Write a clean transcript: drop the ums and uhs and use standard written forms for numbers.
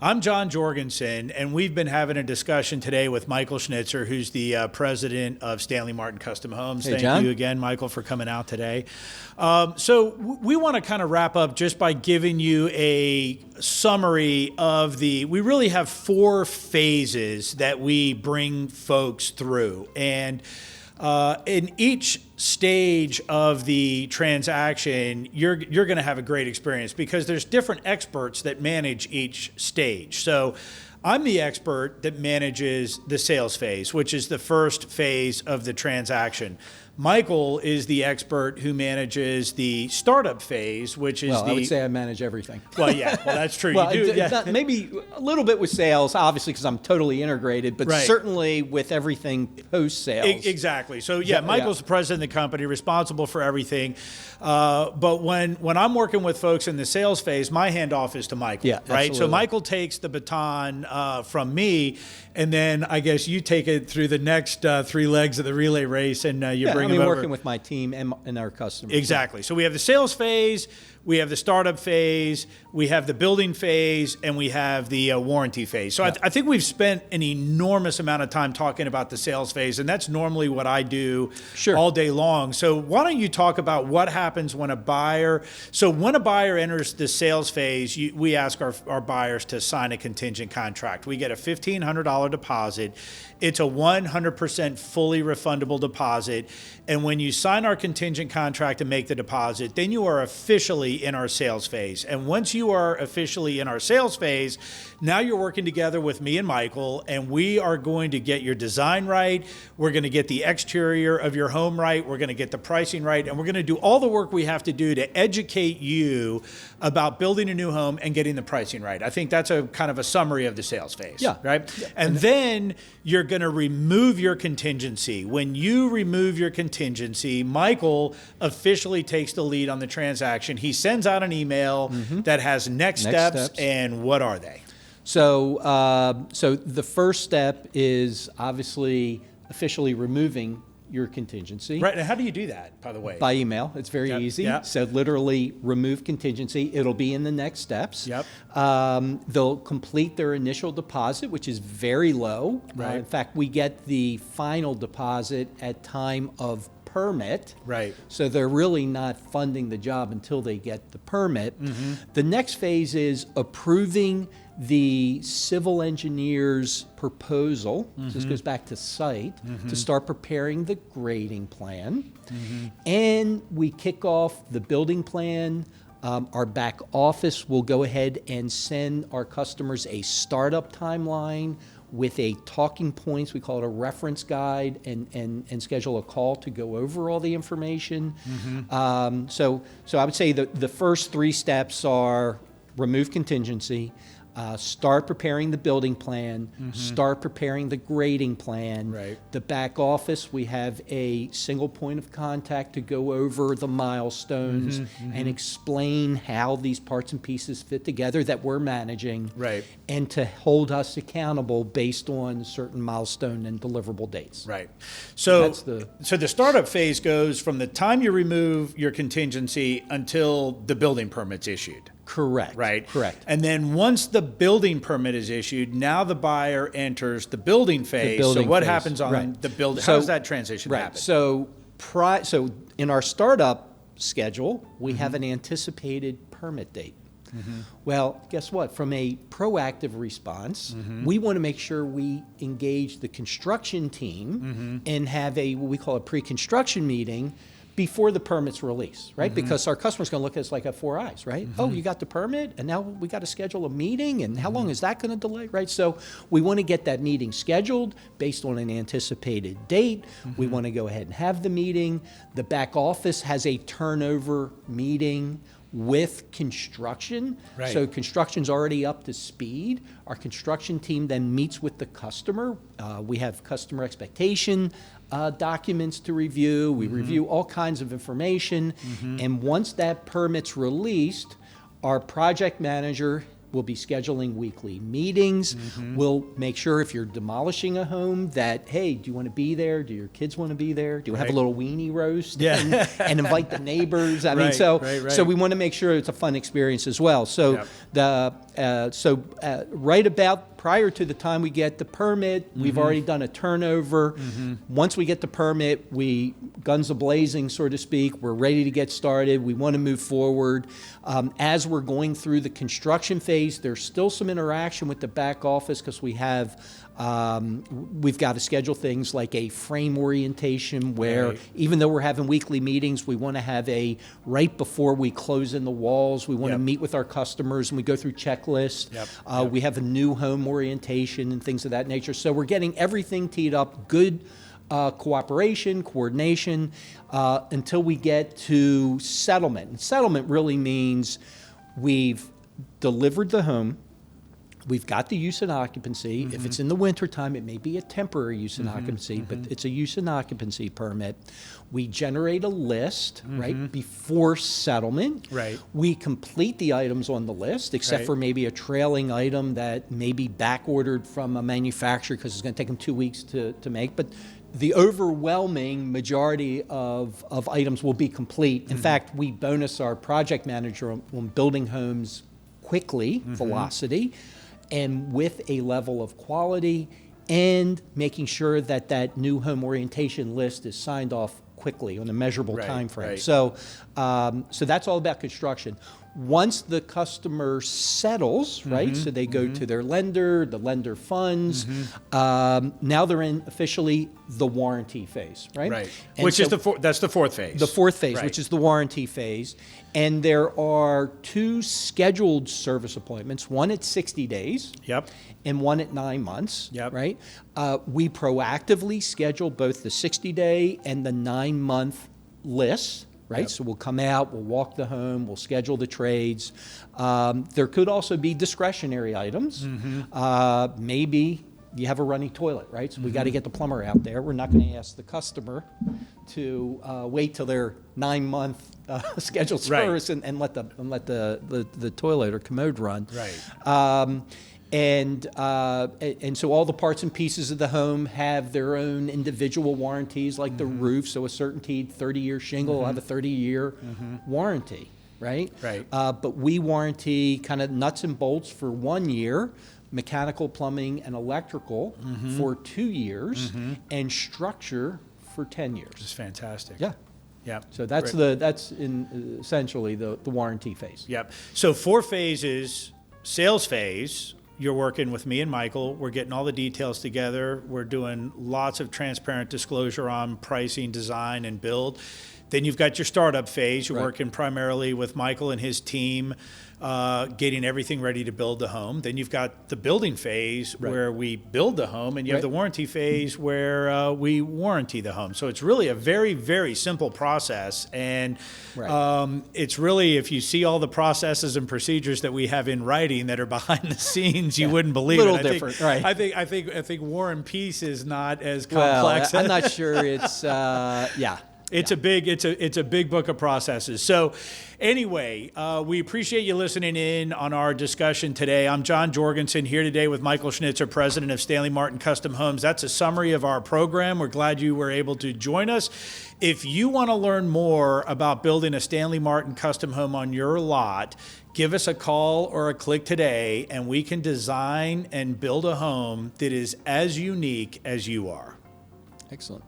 I'm John Jorgenson, and we've been having a discussion today with Michael Schnitzer, who's the president of Stanley Martin Custom Homes. Hey, Thank John. you again, Michael, for coming out today. We want to kind of wrap up just by giving you a summary of we really have 4 phases that we bring folks through. And in each stage of the transaction, you're going to have a great experience because there's different experts that manage each stage. So I'm the expert that manages the sales phase, which is the first phase of the transaction. Michael is the expert who manages the startup phase, which is I would say I manage everything. Well, yeah, well, that's true. Well, You do, yeah. maybe a little bit with sales, obviously, because I'm totally integrated, but Right. certainly with everything post-sales. Exactly. So yeah, Michael's the president of the company, responsible for everything. But when I'm working with folks in the sales phase, my handoff is to Michael. Yeah, right. absolutely. So Michael takes the baton from me, and then I guess you take it through the next 3 legs of the relay race, and you bring them over. Working with my team and our customers. Exactly. So we have the sales phase, we have the startup phase, we have the building phase, and we have the warranty phase. So I think we've spent an enormous amount of time talking about the sales phase, and that's normally what I do all day long. So why don't you talk about what happens when a buyer enters the sales phase, we ask our buyers to sign a contingent contract. We get a $1,500 deposit. It's a 100% fully refundable deposit. And when you sign our contingent contract and make the deposit, then you are officially in our sales phase. And once you are officially in our sales phase, now you're working together with me and Michael, and we are going to get your design right. We're going to get the exterior of your home right. We're going to get the pricing right. And we're going to do all the work we have to do to educate you about building a new home and getting the pricing right. I think that's a kind of a summary of the sales phase. Yeah. Right? Yeah. And then you're going to remove your contingency. When you remove your contingency, Michael officially takes the lead on the transaction. He sends out an email that has next steps, and what are they? So the first step is obviously officially removing your contingency. Right. And how do you do that, by the way? By email. It's very easy. Yep. So literally remove contingency. It'll be in the next steps. Yep. They'll complete their initial deposit, which is very low. Right. In fact, we get the final deposit at time of permit. Right. So they're really not funding the job until they get the permit. The next phase is approving the civil engineer's proposal. So this goes back to site to start preparing the grading plan. And we kick off the building plan. Our back office will go ahead and send our customers a startup timeline with a talking points, we call it a reference guide, and schedule a call to go over all the information. So I would say the first 3 steps are remove contingency, start preparing the building plan, start preparing the grading plan. Right. The back office, we have a single point of contact to go over the milestones and explain how these parts and pieces fit together that we're managing. Right. And to hold us accountable based on certain milestone and deliverable dates. Right. So That's the startup phase goes from the time you remove your contingency until the building permit's issued. Correct. Right? Correct. And then once the building permit is issued, now the buyer enters the building phase. So what happens on the building? How does that transition happen? So in our startup schedule, we have an anticipated permit date. Well, guess what? From a proactive response, we want to make sure we engage the construction team and have what we call a pre-construction meeting before the permit's released, right? Because our customer's going to look at us like a 4 eyes, right? Oh, you got the permit, and now we got to schedule a meeting, and how long is that going to delay, right? So we want to get that meeting scheduled based on an anticipated date. We want to go ahead and have the meeting. The back office has a turnover meeting with construction. Right. So construction's already up to speed. Our construction team then meets with the customer. We have customer expectation documents to review. We review all kinds of information. And once that permit's released, our project manager We'll be scheduling weekly meetings. We'll make sure if you're demolishing a home that, hey, do you want to be there? Do your kids want to be there? Do you have a little weenie roast and invite the neighbors? I mean, so we want to make sure it's a fun experience as well. So right about prior to the time we get the permit, we've already done a turnover. Once we get the permit, we guns a-blazing, so to speak. We're ready to get started. We want to move forward. As we're going through the construction phase, there's still some interaction with the back office because we've got to schedule things like a frame orientation where even though we're having weekly meetings, we want to have right before we close in the walls, we want to meet with our customers and we go through checklists. We have a new home orientation and things of that nature. So we're getting everything teed up, good cooperation, coordination, until we get to settlement. And settlement really means we've delivered the home, we've got the use and occupancy. If it's in the wintertime, it may be a temporary use and occupancy, but it's a use and occupancy permit. We generate a list, right, before settlement. We complete the items on the list, except for maybe a trailing item that may be back ordered from a manufacturer because it's going to take them 2 weeks to make. But the overwhelming majority of items will be complete. In fact, we bonus our project manager on building homes quickly, velocity, and with a level of quality, and making sure that that new home orientation list is signed off quickly on a measurable time frame. So that's all about construction. Once the customer settles, right, so they go to their lender, the lender funds, now they're in officially the warranty phase, right? Which is that's the fourth phase. The fourth phase, which is the warranty phase. And there are 2 scheduled service appointments, one at 60 days and one at 9 months, right? We proactively schedule both the 60-day and the 9-month lists. Right, so we'll come out, we'll walk the home, we'll schedule the trades. There could also be discretionary items. Maybe you have a running toilet, right? So we got to get the plumber out there. We're not going to ask the customer to wait till their 9-month scheduled service and let the toilet or commode run. And so all the parts and pieces of the home have their own individual warranties, like the roof. So a CertainTeed 30-year shingle will have a 30-year warranty, right? But we warranty kind of nuts and bolts for 1 year, mechanical, plumbing, and electrical for 2 years, and structure for 10 years. It's fantastic. So that's essentially the warranty phase. So 4 phases: sales phase. You're working with me and Michael. We're getting all the details together. We're doing lots of transparent disclosure on pricing, design, and build. Then you've got your startup phase. You're working primarily with Michael and his team, getting everything ready to build the home. Then you've got the building phase where we build the home, and you have the warranty phase where we warranty the home. So it's really a very, very simple process. And it's really, if you see all the processes and procedures that we have in writing that are behind the scenes, you wouldn't believe it. A little different, right? I think War and Peace is not as complex. Well, I'm not sure it's It's a big book of processes. So anyway, we appreciate you listening in on our discussion today. I'm John Jorgenson here today with Michael Schnitzer, president of Stanley Martin Custom Homes. That's a summary of our program. We're glad you were able to join us. If you want to learn more about building a Stanley Martin custom home on your lot, give us a call or a click today, and we can design and build a home that is as unique as you are. Excellent.